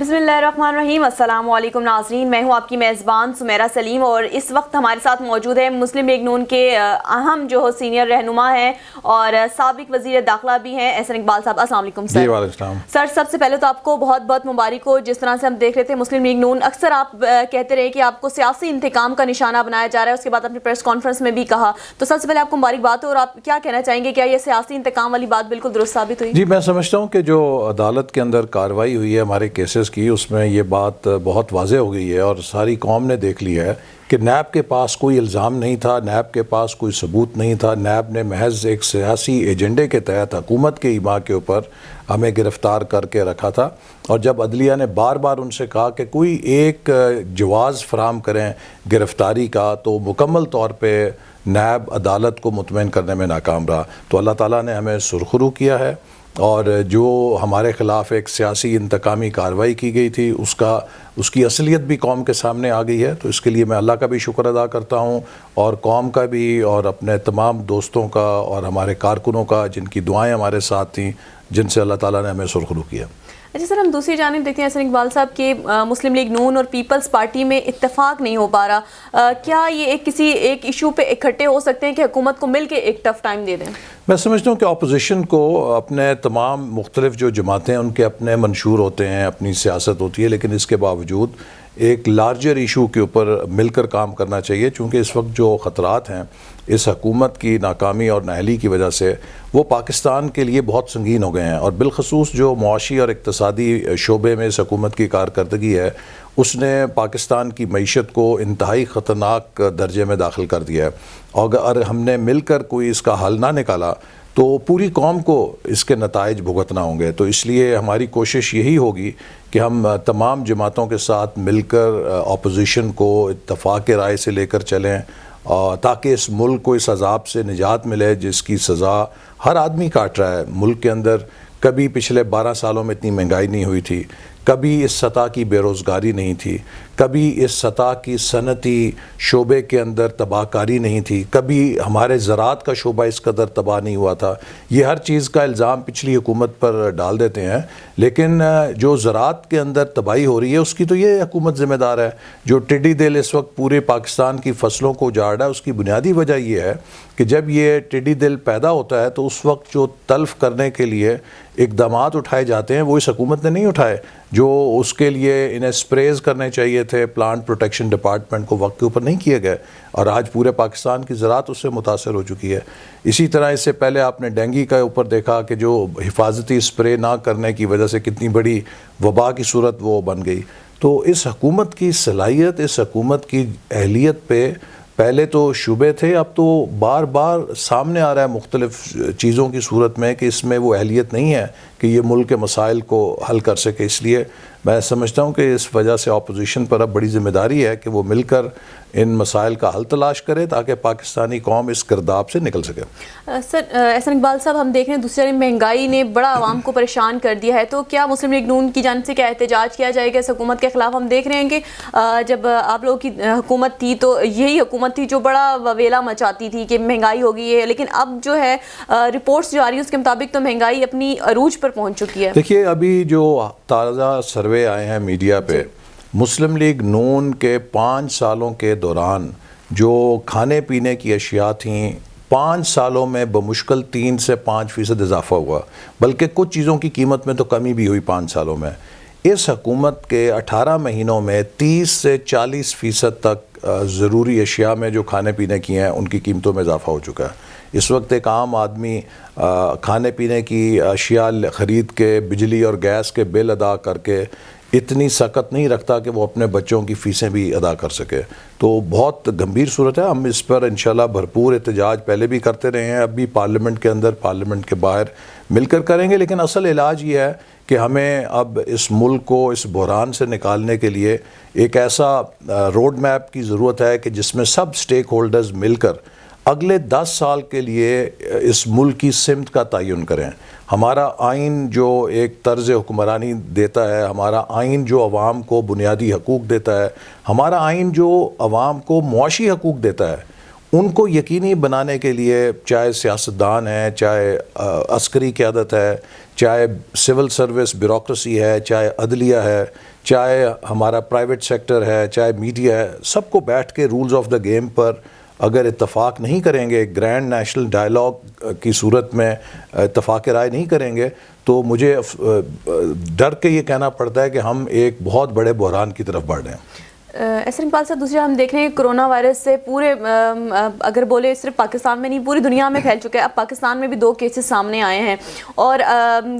بسم اللہ الرحمن الرحیم. السلام علیکم ناظرین, میں ہوں آپ کی میزبان سمیرہ سلیم, اور اس وقت ہمارے ساتھ موجود ہے مسلم لیگ نون کے اہم جو سینئر رہنما ہیں اور سابق وزیر داخلہ بھی ہیں, احسن اقبال صاحب. السلام علیکم سر. جی وعلیکم السلام. سر سب سے پہلے تو آپ کو بہت بہت مبارک ہو. جس طرح سے ہم دیکھ رہے تھے مسلم لیگ نون, اکثر آپ کہتے رہے کہ آپ کو سیاسی انتقام کا نشانہ بنایا جا رہا ہے, اس کے بعد آپ نے پریس کانفرنس میں بھی کہا, تو سب سے پہلے آپ کو مبارکباد ہو, اور آپ کیا کہنا چاہیں گے, کیا یہ سیاسی انتقام والی بات بالکل درست ثابت ہوئی؟ جی میں سمجھتا ہوں کہ جو عدالت کے اندر کارروائی ہوئی ہے ہمارے کیسز کی, اس میں یہ بات بہت واضح ہو گئی ہے اور ساری قوم نے دیکھ لی ہے کہ نیب کے پاس کوئی الزام نہیں تھا, نیب کے پاس کوئی ثبوت نہیں تھا. نیب نے محض ایک سیاسی ایجنڈے کے تحت حکومت کے ایما کے اوپر ہمیں گرفتار کر کے رکھا تھا, اور جب عدلیہ نے بار بار ان سے کہا کہ کوئی ایک جواز فراہم کریں گرفتاری کا, تو مکمل طور پہ نیب عدالت کو مطمئن کرنے میں ناکام رہا. تو اللہ تعالیٰ نے ہمیں سرخرو کیا ہے, اور جو ہمارے خلاف ایک سیاسی انتقامی کارروائی کی گئی تھی اس کی اصلیت بھی قوم کے سامنے آ گئی ہے. تو اس کے لیے میں اللہ کا بھی شکر ادا کرتا ہوں, اور قوم کا بھی, اور اپنے تمام دوستوں کا اور ہمارے کارکنوں کا جن کی دعائیں ہمارے ساتھ تھیں, جن سے اللہ تعالیٰ نے ہمیں سرخرو کیا. اچھا سر, ہم دوسری جانب دیکھتے ہیں احسن اقبال صاحب کہ مسلم لیگ نون اور پیپلز پارٹی میں اتفاق نہیں ہو پا رہا. کیا یہ کسی ایک ایشو پہ اکٹھے ہو سکتے ہیں کہ حکومت کو مل کے ایک ٹف ٹائم دے دیں؟ میں سمجھتا ہوں کہ اپوزیشن کو اپنے تمام مختلف جو جماعتیں ان کے اپنے منشور ہوتے ہیں, اپنی سیاست ہوتی ہے, لیکن اس کے باوجود ایک لارجر ایشو کے اوپر مل کر کام کرنا چاہیے, چونکہ اس وقت جو خطرات ہیں اس حکومت کی ناکامی اور نااہلی کی وجہ سے وہ پاکستان کے لیے بہت سنگین ہو گئے ہیں. اور بالخصوص جو معاشی اور اقتصادی شعبے میں اس حکومت کی کارکردگی ہے, اس نے پاکستان کی معیشت کو انتہائی خطرناک درجے میں داخل کر دیا ہے. اور اگر ہم نے مل کر کوئی اس کا حل نہ نکالا تو پوری قوم کو اس کے نتائج بھگتنا ہوں گے. تو اس لیے ہماری کوشش یہی ہوگی کہ ہم تمام جماعتوں کے ساتھ مل کر اپوزیشن کو اتفاق رائے سے لے کر چلیں, تاکہ اس ملک کو اس عذاب سے نجات ملے جس کی سزا ہر آدمی کاٹ رہا ہے. ملک کے اندر کبھی پچھلے 12 سالوں میں اتنی مہنگائی نہیں ہوئی تھی, کبھی اس سطح کی بے روزگاری نہیں تھی, کبھی اس سطح کی صنعتی شعبے کے اندر تباہ کاری نہیں تھی, کبھی ہمارے زراعت کا شعبہ اس قدر تباہ نہیں ہوا تھا. یہ ہر چیز کا الزام پچھلی حکومت پر ڈال دیتے ہیں, لیکن جو زراعت کے اندر تباہی ہو رہی ہے اس کی تو یہ حکومت ذمہ دار ہے. جو ٹڈی دل اس وقت پورے پاکستان کی فصلوں کو اجاڑ رہا ہے, اس کی بنیادی وجہ یہ ہے کہ جب یہ ٹڈی دل پیدا ہوتا ہے تو اس وقت جو تلف کرنے کے لیے اقدامات اٹھائے جاتے ہیں وہ اس حکومت نے نہیں اٹھائے. جو اس کے لیے انہیں سپریز کرنے چاہیے تھے پلانٹ پروٹیکشن ڈپارٹمنٹ کو, وقت کے اوپر نہیں کیے گئے, اور آج پورے پاکستان کی زراعت اس سے متاثر ہو چکی ہے. اسی طرح اس سے پہلے آپ نے ڈینگی کا اوپر دیکھا کہ جو حفاظتی سپرے نہ کرنے کی وجہ سے کتنی بڑی وبا کی صورت وہ بن گئی. تو اس حکومت کی صلاحیت, اس حکومت کی اہلیت پہ پہلے تو شبے تھے, اب تو بار بار سامنے آ رہا ہے مختلف چیزوں کی صورت میں کہ اس میں وہ اہلیت نہیں ہے کہ یہ ملک کے مسائل کو حل کر سکے. اس لیے میں سمجھتا ہوں کہ اس وجہ سے اپوزیشن پر اب بڑی ذمہ داری ہے کہ وہ مل کر ان مسائل کا حل تلاش کرے تاکہ پاکستانی قوم اس گرداب سے نکل سکے. سر احسن اقبال صاحب, ہم دیکھ رہے ہیں دوسری جانب مہنگائی نے بڑا عوام کو پریشان کر دیا ہے, تو کیا مسلم لیگ نون کی جانب سے کیا احتجاج کیا جائے گا اس حکومت کے خلاف؟ ہم دیکھ رہے ہیں کہ جب آپ لوگوں کی حکومت تھی تو یہی حکومت تھی جو بڑا وویلا مچاتی تھی کہ مہنگائی ہو گئی ہے, لیکن اب جو ہے رپورٹس جو آ رہی ہیں اس کے مطابق تو مہنگائی اپنی عروج پر پہنچ چکی ہے. دیکھیے ابھی جو تازہ سروے آئے ہیں میڈیا پہ, مسلم لیگ نون کے 5 سالوں کے دوران جو کھانے پینے کی اشیاء تھیں 5 سالوں میں بمشکل 3 سے 5% اضافہ ہوا, بلکہ کچھ چیزوں کی قیمت میں تو کمی بھی ہوئی 5 سالوں میں. اس حکومت کے 18 مہینوں میں 30 سے 40% تک ضروری اشیاء میں جو کھانے پینے کی ہیں ان کی قیمتوں میں اضافہ ہو چکا ہے. اس وقت ایک عام آدمی کھانے پینے کی اشیاء خرید کے, بجلی اور گیس کے بل ادا کر کے اتنی سخت نہیں رکھتا کہ وہ اپنے بچوں کی فیسیں بھی ادا کر سکے. تو بہت گمبھیر صورت ہے. ہم اس پر انشاءاللہ بھرپور احتجاج پہلے بھی کرتے رہے ہیں, اب بھی پارلیمنٹ کے اندر پارلیمنٹ کے باہر مل کر کریں گے. لیکن اصل علاج یہ ہے کہ ہمیں اب اس ملک کو اس بحران سے نکالنے کے لیے ایک ایسا روڈ میپ کی ضرورت ہے کہ جس میں سب سٹیک ہولڈرز مل کر اگلے 10 سال کے لیے اس ملک کی سمت کا تعین کریں. ہمارا آئین جو ایک طرز حکمرانی دیتا ہے, ہمارا آئین جو عوام کو بنیادی حقوق دیتا ہے, ہمارا آئین جو عوام کو معاشی حقوق دیتا ہے, ان کو یقینی بنانے کے لیے چاہے سیاستدان ہیں, چاہے عسکری قیادت ہے, چاہے سول سروس بیوروکریسی ہے, چاہے عدلیہ ہے, چاہے ہمارا پرائیویٹ سیکٹر ہے، چاہے میڈیا ہے، سب کو بیٹھ کے رولز آف دا گیم پر اگر اتفاق نہیں کریں گے، گرینڈ نیشنل ڈائلاگ کی صورت میں اتفاق رائے نہیں کریں گے، تو مجھے ڈر کے یہ کہنا پڑتا ہے کہ ہم ایک بہت بڑے بحران کی طرف بڑھ رہے ہیں۔ احسن اقبال صاحب، دوسرا ہم دیکھ رہے ہیں کرونا وائرس سے پورے اگر بولے صرف پاکستان میں نہیں پوری دنیا میں پھیل چکا ہے۔ اب پاکستان میں بھی 2 کیسز سامنے آئے ہیں، اور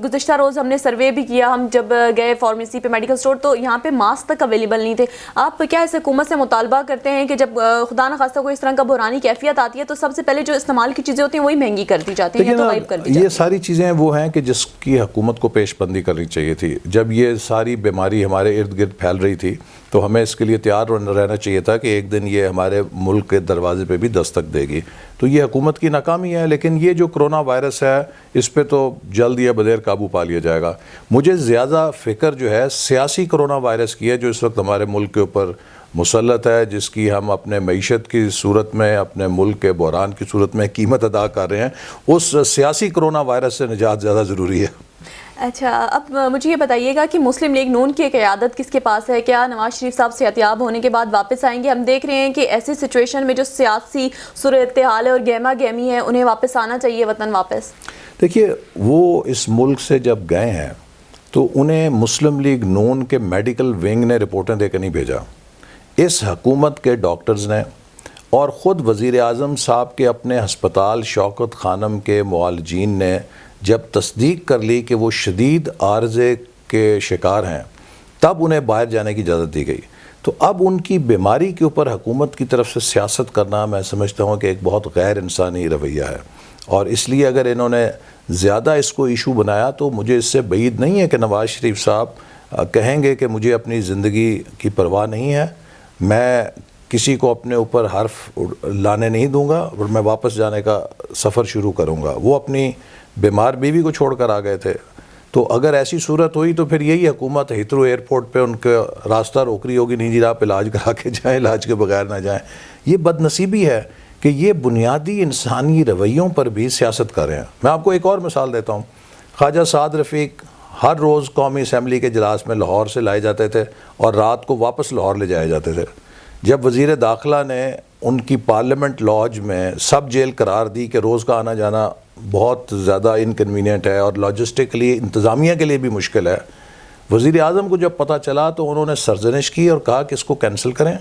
گزشتہ روز ہم نے سروے بھی کیا، ہم جب گئے فارمیسی پہ، میڈیکل سٹور، تو یہاں پہ ماسک تک اویلیبل نہیں تھے۔ آپ کیا اس حکومت سے مطالبہ کرتے ہیں کہ جب خدا نہ خواستہ کوئی اس طرح کا بحرانی کیفیت آتی ہے تو سب سے پہلے جو استعمال کی چیزیں ہوتی ہیں وہی مہنگی کر دی جاتی ہیں یا تو غائب کر دی جاتی ہیں؟ یہ ساری چیزیں وہ ہیں کہ جس کی حکومت کو پیش بندی کرنی چاہیے تھی۔ جب یہ ساری بیماری ہمارے ارد گرد پھیل رہی تھی تو ہمیں اس کے لیے تیار رہنا چاہیے تھا کہ ایک دن یہ ہمارے ملک کے دروازے پہ بھی دستک دے گی۔ تو یہ حکومت کی ناکامی ہے، لیکن یہ جو کرونا وائرس ہے اس پہ تو جلد یا بدیر قابو پا لیا جائے گا۔ مجھے زیادہ فکر جو ہے سیاسی کرونا وائرس کی ہے، جو اس وقت ہمارے ملک کے اوپر مسلط ہے، جس کی ہم اپنے معیشت کی صورت میں، اپنے ملک کے بحران کی صورت میں قیمت ادا کر رہے ہیں۔ اس سیاسی کرونا وائرس سے نجات زیادہ ضروری ہے۔ اچھا، اب مجھے یہ بتائیے گا کہ مسلم لیگ نون کی قیادت کس کے پاس ہے؟ کیا نواز شریف صاحب صحتیاب ہونے کے بعد واپس آئیں گے؟ ہم دیکھ رہے ہیں کہ ایسی سچویشن میں جو سیاسی صورتحال ہے اور گہما گہمی ہے، انہیں واپس آنا چاہیے وطن واپس۔ دیکھیے، وہ اس ملک سے جب گئے ہیں تو انہیں مسلم لیگ نون کے میڈیکل ونگ نے رپورٹیں دے کے نہیں بھیجا، اس حکومت کے ڈاکٹرز نے، اور خود وزیر اعظم صاحب کے اپنے ہسپتال شوکت خانم کے معالجین نے جب تصدیق کر لی کہ وہ شدید عارضے کے شکار ہیں، تب انہیں باہر جانے کی اجازت دی گئی۔ تو اب ان کی بیماری کے اوپر حکومت کی طرف سے سیاست کرنا میں سمجھتا ہوں کہ ایک بہت غیر انسانی رویہ ہے، اور اس لیے اگر انہوں نے زیادہ اس کو ایشو بنایا تو مجھے اس سے بعید نہیں ہے کہ نواز شریف صاحب کہیں گے کہ مجھے اپنی زندگی کی پرواہ نہیں ہے، میں کسی کو اپنے اوپر حرف لانے نہیں دوں گا اور میں واپس جانے کا سفر شروع کروں گا۔ وہ اپنی بیمار بیوی کو چھوڑ کر آ گئے تھے، تو اگر ایسی صورت ہوئی تو پھر یہی حکومت ہیتھرو ایئرپورٹ پہ ان کا راستہ روک رہی ہوگی، نہیں جی آپ علاج کرا کے جائیں، علاج کے بغیر نہ جائیں۔ یہ بد نصیبی ہے کہ یہ بنیادی انسانی رویوں پر بھی سیاست کر رہے ہیں۔ میں آپ کو ایک اور مثال دیتا ہوں، خواجہ سعد رفیق ہر روز قومی اسمبلی کے اجلاس میں لاہور سے لائے جاتے تھے اور رات کو واپس لاہور لے جائے جاتے تھے۔ جب وزیر داخلہ نے ان کی پارلیمنٹ لاج میں سب جیل قرار دی کہ روز کا آنا جانا بہت زیادہ انکنوینئنٹ ہے اور لاجسٹکلی انتظامیہ کے لیے بھی مشکل ہے، وزیر اعظم کو جب پتہ چلا تو انہوں نے سرزنش کی اور کہا کہ اس کو کینسل کریں،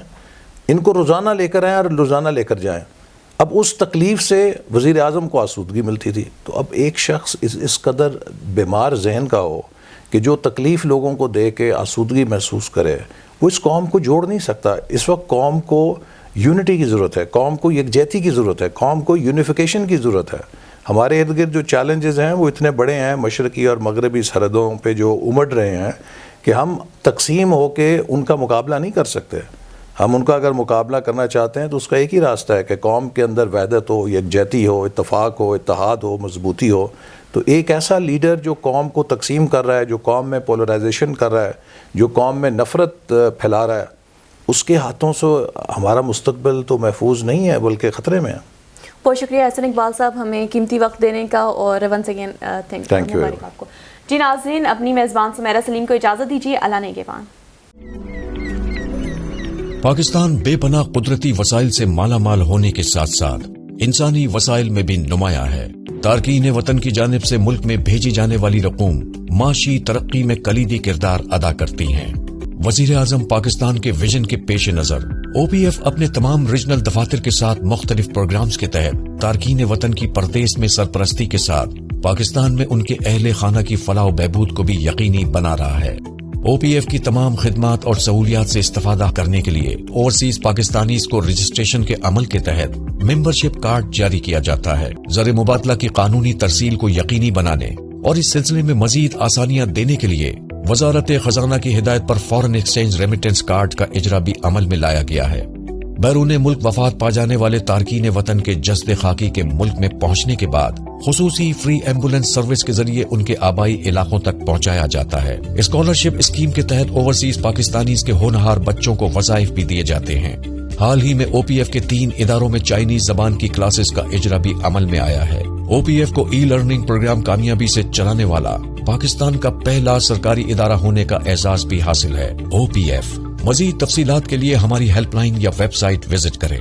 ان کو روزانہ لے کر آئیں اور روزانہ لے کر جائیں۔ اب اس تکلیف سے وزیر اعظم کو آسودگی ملتی تھی، تو اب ایک شخص اس قدر بیمار ذہن کا ہو کہ جو تکلیف لوگوں کو دے کے آسودگی محسوس کرے، وہ اس قوم کو جوڑ نہیں سکتا۔ اس وقت قوم کو یونٹی کی ضرورت ہے، قوم کو یکجہتی کی ضرورت ہے، قوم کو یونیفیکیشن کی ضرورت ہے۔ ہمارے ارد گرد جو چیلنجز ہیں وہ اتنے بڑے ہیں، مشرقی اور مغربی سرحدوں پہ جو امڑ رہے ہیں، کہ ہم تقسیم ہو کے ان کا مقابلہ نہیں کر سکتے۔ ہم ان کا اگر مقابلہ کرنا چاہتے ہیں تو اس کا ایک ہی راستہ ہے کہ قوم کے اندر وحدت ہو، یکجہتی ہو، اتفاق ہو، اتحاد ہو، مضبوطی ہو۔ تو ایک ایسا لیڈر جو قوم کو تقسیم کر رہا ہے، جو قوم میں پولرائزیشن کر رہا ہے، جو قوم میں نفرت پھیلا رہا ہے، اس کے ہاتھوں سے ہمارا مستقبل تو محفوظ نہیں ہے بلکہ خطرے میں ہے۔ بہت شکریہ احسن اقبال صاحب ہمیں قیمتی وقت دینے کا، اور ونس اگین تھینک یو آپ کو۔ جی ناظرین، اپنی میزبان سمیرہ سلیم کو اجازت دیجیے، اللہ نگہبان۔ پاکستان بے پناہ قدرتی وسائل سے مالا مال ہونے کے ساتھ ساتھ انسانی وسائل میں بھی نمایاں ہے۔ تارکین وطن کی جانب سے ملک میں بھیجی جانے والی رقوم معاشی ترقی میں کلیدی کردار ادا کرتی ہیں۔ وزیر اعظم پاکستان کے ویژن کے پیش نظر او پی ایف اپنے تمام ریجنل دفاتر کے ساتھ مختلف پروگرامز کے تحت تارکین وطن کی پردیس میں سرپرستی کے ساتھ پاکستان میں ان کے اہل خانہ کی فلاح و بہبود کو بھی یقینی بنا رہا ہے۔ او پی ایف کی تمام خدمات اور سہولیات سے استفادہ کرنے کے لیے اوورسیز پاکستانیز کو رجسٹریشن کے عمل کے تحت ممبرشپ کارڈ جاری کیا جاتا ہے۔ زر مبادلہ کی قانونی ترسیل کو یقینی بنانے اور اس سلسلے میں مزید آسانیاں دینے کے لیے وزارت خزانہ کی ہدایت پر فورن ایکسچینج ریمیٹنس کارڈ کا اجرا بھی عمل میں لایا گیا ہے۔ بیرون ملک وفات پا جانے والے تارکین وطن کے جسد خاکی کے ملک میں پہنچنے کے بعد خصوصی فری ایمبولینس سروس کے ذریعے ان کے آبائی علاقوں تک پہنچایا جاتا ہے۔ اسکالرشپ اسکیم کے تحت اوورسیز پاکستانیز کے ہونہار بچوں کو وظائف بھی دیے جاتے ہیں۔ حال ہی میں او پی ایف کے 3 اداروں میں چائنیز زبان کی کلاسز کا اجرا بھی عمل میں آیا ہے۔ OPF کو ای لرننگ پروگرام کامیابی سے چلانے والا پاکستان کا پہلا سرکاری ادارہ ہونے کا اعزاز بھی حاصل ہے۔ OPF۔ مزید تفصیلات کے لیے ہماری ہیلپ لائن یا ویب سائٹ وزٹ کریں۔